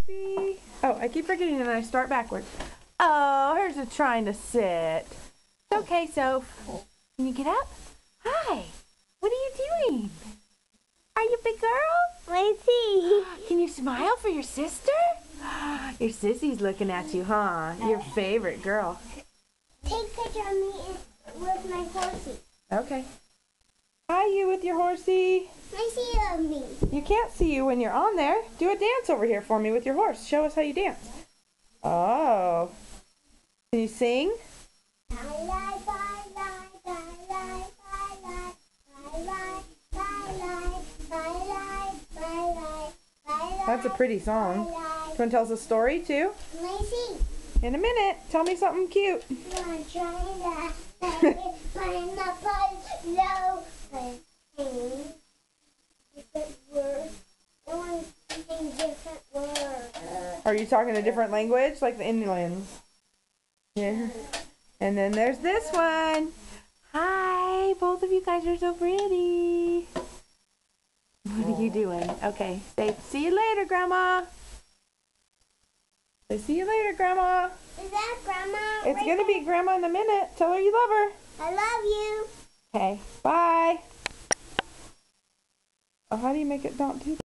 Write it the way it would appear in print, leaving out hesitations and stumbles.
Sophie. Oh, I keep forgetting and I start backwards. Oh, hers is trying to sit. It's okay, Soph. Can you get up? Hi. What are you doing? Are you a big girl? I see. Can you smile for your sister? Your sissy's looking at you, huh? Your favorite girl. Take a picture of me with my horsey. Okay. Hi, you with your horsey. I see you of me. You can't see you when you're on there. Do a dance over here for me with your horse. Show us how you dance. Oh. Can you sing? That's a pretty song. You want to tell us a story too? I see. In a minute. Tell me something cute. I'm trying to find the low. Different words. I want to sing different words. Are you talking a different language like the Indians? Yeah. And then there's this one. Hi, both of you guys are so pretty. What are you doing? Okay, say see you later, Grandma. Say see you later, Grandma. Is that Grandma? It's gonna be Grandma in a minute. Tell her you love her. I love you. Okay, bye. Oh, how do you make it not do that?